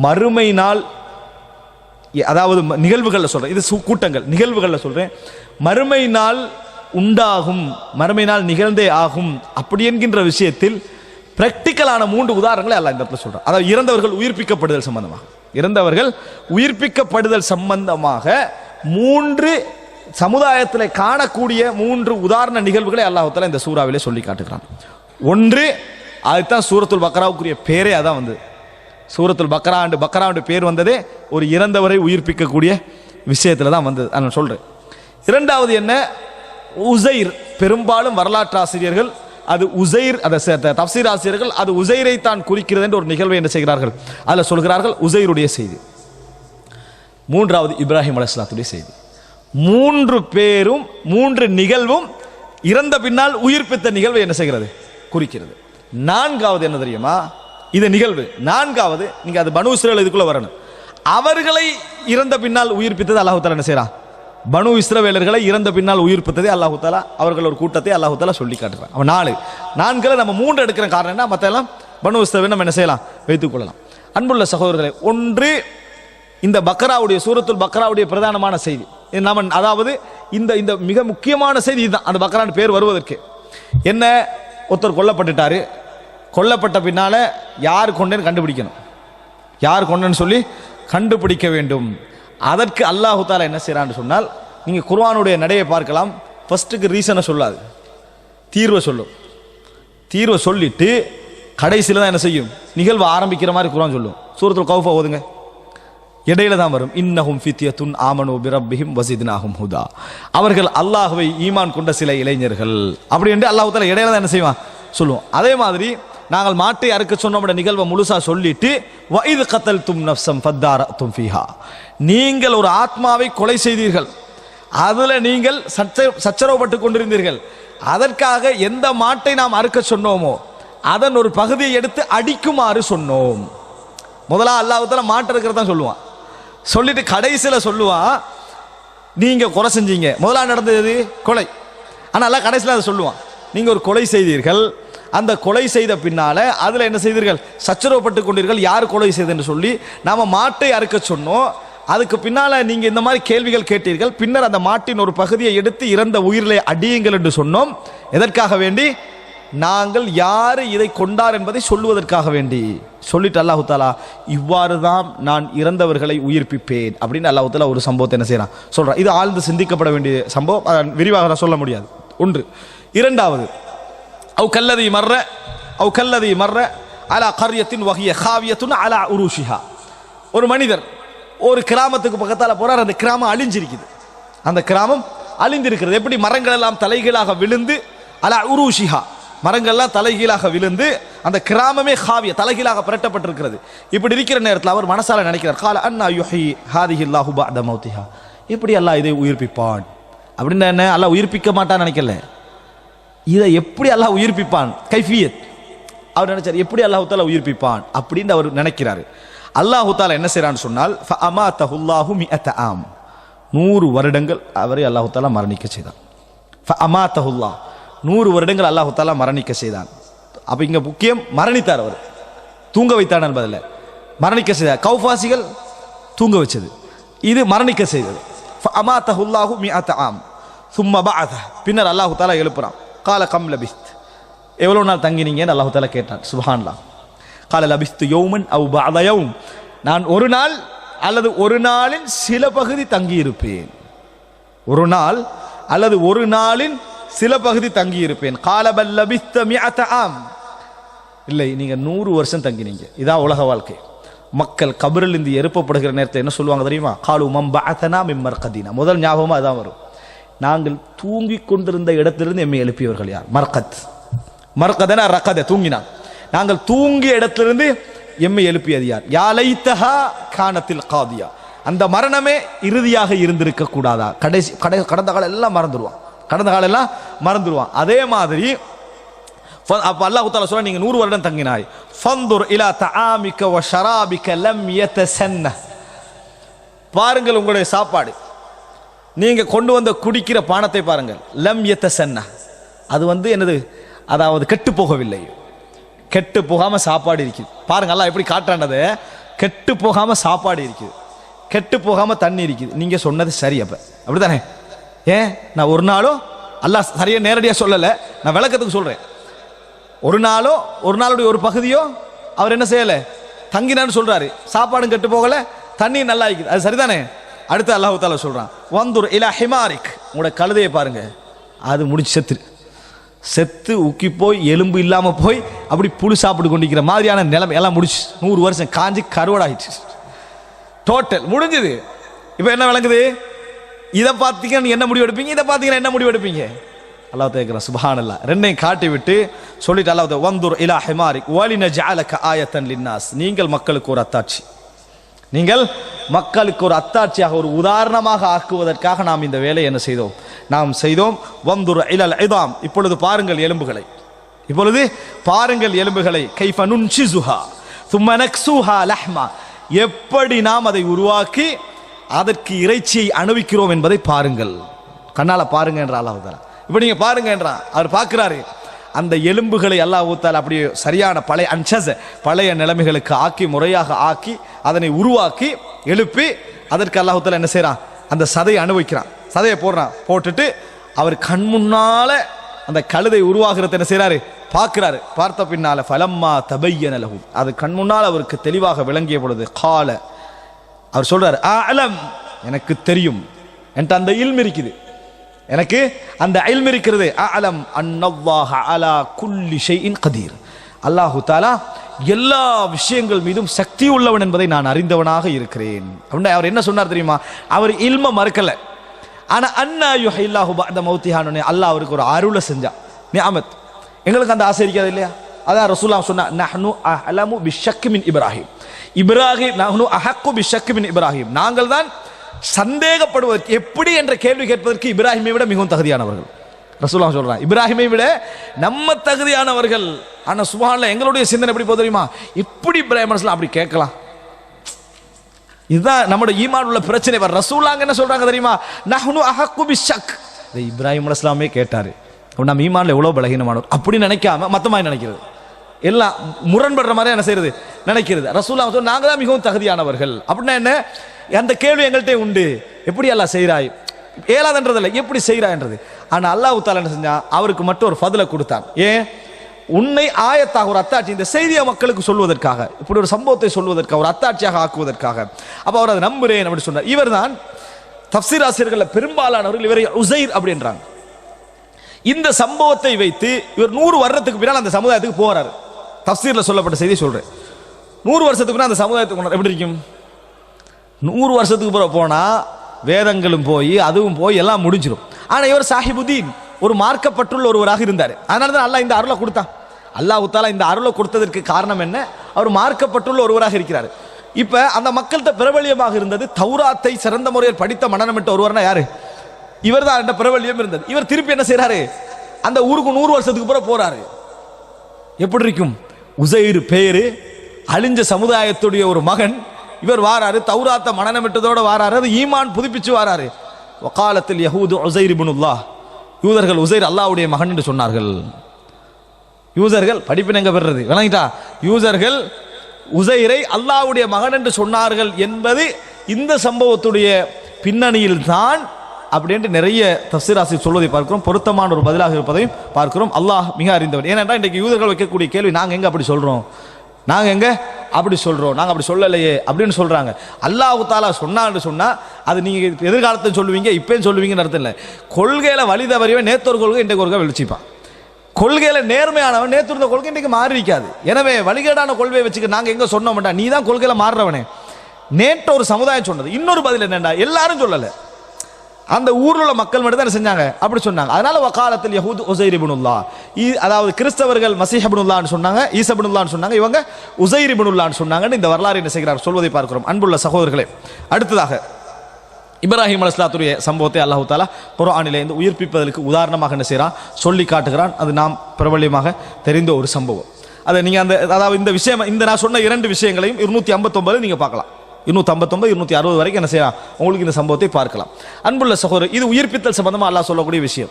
மறுமை நாள், அதாவது நிகழ்வுகளில் சொல்றேன், இது கூட்டங்கள் நிகழ்வுகளில் சொல்றேன், மறுமை நாள் உண்டாகும், மறுமை நாள் நிகழ்ந்தே ஆகும் அப்படி என்கின்ற விஷயத்தில் பிராக்டிக்கலான 3 உதாரணங்களை அல்லாஹ் இந்த இடத்துல சொல்றான். அதாவது இறந்தவர்கள் உயிர்ப்பிக்கப்படுதல் சம்பந்தமாக, இறந்தவர்கள் உயிர்ப்பிக்கப்படுதல் சம்பந்தமாக 3 சமுதாயத்தில் காணக்கூடிய 3 உதாரண நிகழ்வுகளை அல்லாஹ் தஆலா இந்த சூறாவிலே சொல்லி காட்டுகிறான். ஒன்று, அதுதான் சூரத்துல் பக்ராவுக்குரிய பேரே அதான் வந்து சூரத்துல் பக்ராண்டு பேர் வந்ததே ஒரு இறந்தவரை உயிர்ப்பிக்கக்கூடிய விஷயத்துல தான் வந்தது. நான் சொல்றேன். இரண்டாவது என்ன, உசைர், பெரும்பாலும் வரலாற்று ஆசிரியர்கள் அது உசைர், தப்சீர் ஆசிரியர்கள் அது உசைரை தான் குறிக்கிறது என்று ஒரு நிகழ்வை என்ன செய்கிறார்கள், அதில் சொல்கிறார்கள் உசைருடைய செய்தி. மூன்றாவது இப்ராஹிம் அலைஹிஸ்ஸலாத்துடைய செய்தி. 3 பேரும் 3 நிகழ்வும் இறந்த பின்னால் உயிர்ப்பித்த நிகழ்வை என்ன செய்கிறது, குறிக்கிறது. 4வது என்ன தெரியுமா, இது நிகழ்வு. 4வது நீங்க அது பனு இஸ்ரவேல் இதுக்குள்ள வரணும். அவர்களை இறந்த பின்னால் உயிர்ப்பித்தது அல்லாஹ் தஆலா என்ன செய்றான், பனு இஸ்ரவேலர்களை இறந்த பின்னால் உயிர்ப்பித்ததே அல்லாஹ் தஆலா, அவர்கள் ஒரு கூட்டத்தை அல்லாஹ் தஆலா சொல்லி காட்டுறான். அவன் 4 நம்ம 3 எடுக்கிற காரணம் என்ன, மற்ற எல்லாம் பனு இஸ்ரவேல் நம்ம என்ன செய்யலாம், வைத்துக் கொள்ளலாம். அன்புள்ள சகோதரர்களே, ஒன்று இந்த பக்ராவுடைய சூரத்துல் பக்ராவுடைய பிரதானமான செய்தி நம்ம, அதாவது இந்த இந்த மிக முக்கியமான செய்தி இதுதான். அந்த பக்ரான் பேர் வருவதற்கு என்ன, ஒருத்தர் கொல்லப்பட்டுட்டாரு, கொல்லப்பட்ட பின்னால யார் கொண்டேன்னு கண்டுபிடிக்கணும், யார் கொண்டேன்னு சொல்லி கண்டுபிடிக்க வேண்டும். அதற்கு அல்லாஹு தஆலா என்ன செய்றான்னு சொன்னால், நீங்க குர்ஆனுடைய நடையை பார்க்கலாம். ஃபர்ஸ்ட்டுக்கு ரீசனை சொல்லாது, தீர்வை சொல்லும். தீர்வை சொல்லிட்டு கடைசியில் தான் என்ன செய்யும், நிகழ்வு ஆரம்பிக்கிற மாதிரி குர்ஆன் சொல்லும். சூரத்துல் கௌஃப் ஓதுங்க, இடையில தான் வரும், இன்னஹும் ஃபித்யத்துன் ஆமனு பிரப்பிஹிம் வஸித்னாஹும் ஹுதா, அவர்கள் அல்லாஹ்வை ஈமான் கொண்ட சில இளைஞர்கள் அப்படி என்று அல்லாஹ் தஆலா இடையில தான் என்ன செய்வான், சொல்லுவோம். அதே மாதிரி நாங்கள் மாட்டை அறுக்க சொன்ன நிகழ்வை முழுசா சொல்லிட்டு வஇத் கத்தல்தும் நஃப்ஸம் ஃபத்தாரதும் ஃபீஹா, நீங்கள் ஒரு ஆத்மாவை கொலை செய்தீர்கள், அதுல நீங்கள் சச்சரவுபட்டு கொண்டிருந்தீர்கள், அதற்காக எந்த மாட்டை நாம் அறுக்க சொன்னோமோ அதன் ஒரு பகுதியை எடுத்து அடிக்குமாறு சொன்னோம். முதல்ல அல்லாஹ் தஆலா மாட்டை இருக்கிறதா சொல்லுவான், சொல்லிட்டு கடைசியில் சொல்லுவான் நீங்க கொலை செஞ்சீங்க, முதல்ல நடந்தது கொலை, ஆனா அல்லாஹ் கடைசியில் அதை சொல்லுவான், நீங்க ஒரு கொலை செய்தீர்கள், அந்த கொலை செய்த பின்னால அதுல என்ன செய்தீர்கள், சச்சரவுப்பட்டு கொண்டீர்கள், யார் கொலை செய்தன்னு சொல்லி நாம மாட்டை அறுக்க சொன்னோம், அதுக்கு பின்னால நீங்க இந்த மாதிரி கேள்விகள் கேட்டீர்கள், பின்னர் அந்த மாட்டின் ஒரு பகுதியை எடுத்து இறந்த உயிரிலே அடியுங்கள் என்று சொன்னோம். எதற்காக வேண்டி, நாங்கள் யாரு இதை கொண்டார் என்பதை சொல்லுவதற்காக வேண்டி. சொல்லிட்டு அல்லாஹு தஆலா இவ்வாறு தான் நான் இறந்தவர்களை உயிர்ப்பிப்பேன் அப்படின்னு அல்லாஹு தஆலா ஒரு சம்பவத்தை என்ன செய்யறான் சொல்றான். இது ஆழ்ந்து சிந்திக்கப்பட வேண்டிய சம்பவம், விரிவாக சொல்ல முடியாது. ஒன்று. இரண்டாவது, அவு கல்லதி மர்ர அலா கர்யத்தின் வஹிய காவியத்துன் அலா உருஷிஹா, ஒரு மனிதர் ஒரு கிராமத்துக்கு பக்கத்தால போறார், அந்த கிராமம் அழிஞ்சிருக்குது, அந்த கிராமம் அழிந்திருக்கிறது. எப்படி, மரங்கள் எல்லாம் தலைகீழாக விழுந்து, அலா உருஷிஹா, மரங்கள்லாம் தலைகீழாக விழுந்து அந்த கிராமமே காவிய தலைகீழாக புரட்டப்பட்டிருக்கிறது. இப்படி இருக்கிற நேரத்தில் அவர் மனசால நினைக்கிறார், கால அன்னா யுஹி ஹாதிஹி அல்லாஹு பஅத மௌதிஹா, எப்படி அல்லாஹ் இதை உயிர்ப்பிப்பான் அப்படின்னு. என்ன, அல்லாஹ் உயிர்ப்பிக்க மாட்டான்னு நினைக்கல, இதை எப்படி அல்லாஹ் உயிர்ப்பிப்பான், கைஃபியத் அவர் நினைச்சார், எப்படி அல்லாஹ் தஆலா உயிர்ப்பிப்பான் அப்படின்னு அவர் நினைக்கிறாரு. அல்லாஹ் தஆலா என்ன செய்றான்னு சொன்னால், ஃபஅமாதஹுல்லாஹு மிஅத ஆம், 100 வருடங்கள் அவரை அல்லாஹ் தஆலா மரணிக்க செய்தான். ஃபஅமாதஹுல்லாஹ், 100 வருடங்கள் அல்லாஹ் தஆலா மரணிக்க செய்தான். அப்ப இங்க முக்கியம் மரணித்தார், அவர் தூங்க வைத்தான் என்பதில்ல, மரணிக்க செய்தார். கௌஃபாசிகள் தூங்க வச்சது, இது மரணிக்க செய்தது. ஃபஅமாதஹுல்லாஹு மிஅத ஆம் சும்ம பஅத, பின்னர் அல்லாஹ் தஆலா எழுப்புறான். கால கம் லபிஸ்த், எவ்வளவு நாள் தங்கினீங்கன்னு அல்லாஹ் தஆலா கேட்டான். சுப்ஹானல்லாஹ். கால லபிஸ்து யௌமன் அவ் பஅத யௌம், நான் ஒரு நாள் அல்லது ஒரு நாளின் சில பகுதி தங்கி இருப்பேன், ஒரு நாள் அல்லது ஒரு நாளின் சில பகுதி தங்கி இருப்பேன். கால பல் லபிஸ்த மிஅத ஆம், இல்லை நீங்க 100 வருஷம் தங்கினீங்க. இதான் உலக வாழ்க்கை. மக்கள் கபரில் இருந்து எழுப்பப்படுகிற நேரத்தை என்ன சொல்லுவாங்க தெரியுமா, காலு மம் பஅதனா மின் மர்கதினா, முதல் ஞாபகமா அதான் வரும், நாங்கள் தூங்கி கொண்டிருந்த இடத்திலிருந்து எம்மை எழுப்பியவர்கள் யார், மர்கத், மர்கதனா ரகத தூங்கினான், நாங்கள் தூங்கிய இடத்திலிருந்து எம்மை எழுப்பியது யார், யா லைத்தஹா கானத்தில் காதியா, அந்த மரணமே இறுதியாக இருந்திருக்க கூடாதா, கடந்த காலம் எல்லாம் மறந்துடுவான், கடந்த காலம் எல்லாம் மறந்துடுவான். அதே மாதிரி அப்ப அல்லாஹ் தஆலா சொல்றான், நீங்க 100 வருடம் தங்கினாய், ஃபந்துர் இலா தஆமிக வ ஷராபிக லம் யதசன்ன, பாருங்கள் உங்களுடைய சாப்பாடு, நீங்க கொண்டு வந்த குடிக்கிற பானத்தை பாருங்கள், லம் யதசன்ன, அது என்னது, அதாவது கெட்டு போகவில்லை, கெட்டு போகாம சாப்பாடு இருக்குது. பாருங்க அல்லாஹ் எப்படி காட்டுறானது, கெட்டு போகாம சாப்பாடு இருக்குது, கெட்டு போகாம தண்ணி இருக்குது. நீங்க சொன்னது சரி. அப்ப அப்படித்தானே? ஏன் நான் ஒரு நாளோ அல்லாஹ் சரியா நேரடியா சொல்லல, நான் விளக்கத்துக்கு சொல்றேன். ஒரு நாளுடைய ஒரு பகுதியோ அவர் என்ன செய்யல, தங்கினான்னு சொல்றாரு. சாப்பாடும் கெட்டு போகல, தண்ணி நல்லா இருக்குது, அது சரிதானே? அடுத்து அல்லாஹ் தஆலா சொல்றான், வந்துர் இலா ஹிமாரிக், உங்களோட கழுதையை பாருங்க, அது முடிச்சு செத்து உக்கி போய் எலும்பு இல்லாம போய் அப்படி புழு சாப்பிட்டு கொண்டிருக்கிற மாதிரியான நிலைமை எல்லாம் முடிச்சு 100 வருஷம் காஞ்சி கருவடாயிடுச்சு. டோட்டல் முடிஞ்சது. இப்போ என்ன விளங்குது? இதை பார்த்தீங்கன்னா என்ன முடிவு எடுப்பீங்க, இதை பார்த்தீங்கன்னா என்ன முடிவு எடுப்பீங்க? அல்லாஹ் கேட்கிறான் சுப்ஹானல்லாஹ். ரெண்டையும் காட்டி விட்டு சொல்லிட்டு அல்லாஹ் வந்துர் இலா ஹிமாரிக் வலினஜஅலக ஆயத்தன் லின்னாஸ், நீங்கள் மக்களுக்கு ஒரு அத்தாட்சி, நீங்கள் மக்களுக்கு ஒரு அத்தாட்சியாக ஒரு உதாரணமாக ஆக்குவதற்காக நாம் இந்த வேலையை என்ன செய்தோம், நாம் செய்தோம். வந்துர் இலல் இதாம், இப்பொழுது பாருங்கள் எலும்புகளை, இப்பொழுது பாருங்கள் எலும்புகளை. கைஃப நுன்ஷிஸுஹா ثم نكسوها لحما, எப்படி நாம் அதை உருவாக்கி அதற்கு இறைச்சியை அனுபவிக்கிறோம் என்பதை பாருங்கள், கண்ணால பாருங்க என்ற அல்லாஹ் தஆலா. இப்போ நீங்க பாருங்க என்றான். அவர் பார்க்கிறாரு. அந்த எலும்புகளை அல்லாஹ் தஆலா அப்படியே சரியான பழைய நிலைமைகளுக்கு ஆக்கி, முறையாக ஆக்கி, அதனை உருவாக்கி எழுப்பி அதற்கு அல்லாஹ் தஆலா என்ன செய்யறான், அந்த சதையை அனுபவிக்கிறான், சதையை போடுறான். போட்டுட்டு அவர் கண் முன்னால அந்த கழுதை உருவாகிறத என்ன செய்யறாரு, பார்க்கிறாரு. பார்த்த பின்னால ஃபலம்மா தபையன லஹு, அது கண் முன்னால் அவருக்கு தெளிவாக விளங்கிய பொழுது கால, அவர் சொல்றாரு அலம், எனக்கு தெரியும், என்கிட்ட அந்த இல்ம் இருக்குது, எனக்கு அந்த இல்ம் இருக்கிறது. அலம் அன்னல்லாஹ அலா குல்லி ஷைஇன் கதீர், அல்லாஹு தஆலா எல்லா விஷயங்கள் மீதும் சக்தி உள்ளவன் என்பதை நான் அறிந்தவனாக இருக்கிறேன். அப்படின்னா அவர் என்ன சொன்னார் தெரியுமா? அவர் இல்ம மறுக்கல. ஆனா அன்னா யுஹில்லாஹு பஅத மௌத்திஹானு, அல்லாஹ் அவருக்கு ஒரு அருளை செஞ்சா, நிஅமத். எங்களுக்கு அந்த ஆசை இருக்காது இல்லையா? அதான் ரசூலுல்லாஹ் சொன்னா, நஹ்னு அஹ்லமு பிஷக் மின் இப்ராஹிம், நஹ்னு அஹக்கு பிஷக் மின் இப்ராஹிம், நாங்கள் தான் சந்தேகப்படுவதற்கு, எப்படி என்ற கேள்வி கேட்பதற்கு இப்ராஹிமை விட மிகவும் தகுதியானவர்கள். ரசூலுல்லாஹ் சொல்றான், இப்ராஹிமை விட நம்ம தகுதியானவர்கள். ஆனா சுப்ஹானல்லாஹ், எங்களுடைய சிந்தனை எப்படி போகுது தெரியுமா? எப்படி இப்ராஹிம் அலைஹிஸ்ஸலாம் அப்படி கேட்கலாம்? இதுதான் நம்முடைய ஈமான் உள்ள பிரச்சனை. ரசூலுல்லாஹ் என்ன சொல்றாங்க தெரியுமா? நஹ்னு அஹக்கு பிஷக், இதை இப்ராஹிம் அலைஹிஸ்ஸலாமே கேட்டாரு. நம்ம ஈமான்ல எவ்வளவு பலகீனமானவர் அப்படி நினைக்காம மத்தமாய் நினைக்கிறது, எல்லாம் முரண்படுற மாதிரி என்ன செய்யறது, நினைக்கிறது. ரசூலுல்லாஹ் சொன்னா நாங்க தான் மிகவும் தகுதியானவர்கள். அப்படின்னா என்ன, அந்த கேள்வி எங்கள்கிட்ட உண்டு, எப்படி அல்லாஹ் செய்கிறாய், ஏலாதன்றதில்லை, எப்படி செய்கிறாய்ன்றது. ஆனால் அல்லாஹ் தஆலா என்ன செஞ்சா, அவருக்கு மட்டும் ஒரு ஃபதுலை கொடுத்தான். ஏன்? உன்னை ஆயத்தாக, ஒரு அத்தாட்சி, இந்த செய்தியை மக்களுக்கு சொல்வதற்காக, இப்படி ஒரு சம்பவத்தை சொல்வதற்காக, ஒரு அத்தாட்சியாக ஆக்குவதற்காக. அப்போ அவர் அதை நம்புறேன் அப்படி சொன்னார். இவர் தான் தஃப்சீர் ஆசிரியர்கள் பெரும்பாலானவர்கள் இவரை உஸைர் அப்படின்றாங்க. இந்த சம்பவத்தை வைத்து இவர் 100 வருடத்துக்கு பின்னால் அந்த சமுதாயத்துக்கு போறாரு. தஃப்சீர்ல சொல்லப்பட்ட செய்தி சொல்றேன். 100 வருஷத்துக்கு பின்னால் அந்த சமுதாயத்துக்கு எப்படி இருக்கும்? 100 வருஷத்துக்கு பிறகு போனா வேதங்களும் போய் அதுவும் போய் எல்லாம் முடிஞ்சிடும். ஆனா இவர் சாஹிபுதீன், ஒரு மார்க்கப்பட்டுள்ள ஒருவராக இருந்தார். அதனால தான் அல்லாஹ் இந்த அருளை கொடுத்தான். அல்லாஹ் தஆலா இந்த அருளை கொடுத்ததற்கு காரணம் என்ன? அவர் மார்க்கப்பட்டுள்ள ஒருவராக இருக்கிறார். இப்ப அந்த மக்கள்கிட்ட பிரபல்யமாக இருந்தது தௌராத்தை சிறந்த முறையில் படித்த மனநமிட்ட ஒருவர்னா யாரு? இவர் தான் அந்த பிரபல்யம் இருந்தது. இவர் திருப்பி என்ன செய்யறாரு, அந்த ஊருக்கு 100 வருஷத்துக்கு பிறகு போறாரு. எப்படி இருக்கும்? உஸைர் பேரு, அழிஞ்ச சமுதாயத்துடைய ஒரு மகன், இவர் வாராரு, தௌராத்த மனநமிட்டதோட வாராரு, அது ஈமான் புதுப்பிச்சு வாராரு. வகாலத்தில் யஹூது உஸைர் இப்னுல்லாஹ், யூதர்கள் உஸைர் அல்லாஹ்வுடைய மகன் என்று சொன்னார்கள். யூதர்கள் படிப்பின் எங்க பெறுறது, விளங்கிட்டா? யூதர்கள் உஸைரை அல்லாஹ்வுடைய மகன் என்று சொன்னார்கள் என்பது இந்த சம்பவத்துடைய பின்னணியில் தான் அப்படின்ட்டு நிறைய தஃப்சீர் ஆசிரியர் சொல்வதை பார்க்கிறோம். பொருத்தமான ஒரு பதிலாக இருப்பதையும் பார்க்கிறோம். அல்லாஹ் மிக அறிந்தவர். ஏனென்றால் இன்றைக்கு யூதர்கள் வைக்கக்கூடிய கேள்வி, நாங்கள் எங்க அப்படி சொல்றோம், நாங்கள் எங்க அப்படி சொல்றோம், நாங்கள் அப்படி சொல்லலையே அப்படின்னு சொல்றாங்க. அல்லாஹ் தஆலா சொன்னான்னு சொன்னா அது நீங்க எதிர்காலத்தை சொல்லுவீங்க, இப்பயும் சொல்லுவீங்கன்னு அர்த்தம் இல்லை. கொள்கையில வழி தவறியவன் நேத்து ஒரு கொள்கை இன்றைக்கு ஒருக்கா வெளிச்சிப்பான். கொள்கையில நேர்மையானவன் நேற்று இருந்த கொள்கை இன்றைக்கு மாறி இருக்காது. எனவே வழிகேடான கொள்கையை வச்சுக்க நாங்கள் எங்க சொன்னோம்டா, நீ தான் கொள்கையில மாறுறவனே. நேற்று ஒரு சமுதாயம் சொன்னது. இன்னொரு பதில் என்னண்டா, எல்லாரும் சொல்லலை, அந்த ஊரில் உள்ள மக்கள் மட்டும் தான் செஞ்சாங்க, அப்படி சொன்னாங்க. அதனால வகாலத்தில் யஹூது உஸைர் இப்னுல்லாஹ், அதாவது கிறிஸ்தவர்கள் மஸீஹ் இப்னுல்லாஹ்னு சொன்னாங்க, ஈசா இப்னுல்லாஹ்னு சொன்னாங்க, இவங்க உஸைர் இப்னுல்லாஹ்னு சொன்னாங்கன்னு இந்த வரலாறு என்ன செய்கிறார் சொல்வதை பார்க்கிறோம். அன்புள்ள சகோதரர்களே, அடுத்ததாக இப்ராஹிம் அலைஹிஸ்ஸலாத்துடைய சம்பவத்தை அல்லாஹ் தஆலா குர்ஆனிலே இந்த உயிர்ப்பிப்பதற்கு உதாரணமாக என்ன செய்கிறான், சொல்லி காட்டுகிறான். அது நாம் பிரபல்யமாக தெரிந்த ஒரு சம்பவம். அதை நீங்கள் அதாவது இந்த விஷயம், இந்த நான் சொன்ன 2 விஷயங்களையும் 259 நீங்கள் பார்க்கலாம். 259 260 வரைக்கும் என்ன செய்யலாம், உங்களுக்கு இந்த சம்பவத்தை பார்க்கலாம். அன்புள்ள சகோதரர், இது உயிர்ப்பித்தல் சம்பந்தமா அல்லாஹ் சொல்லக்கூடிய விஷயம்.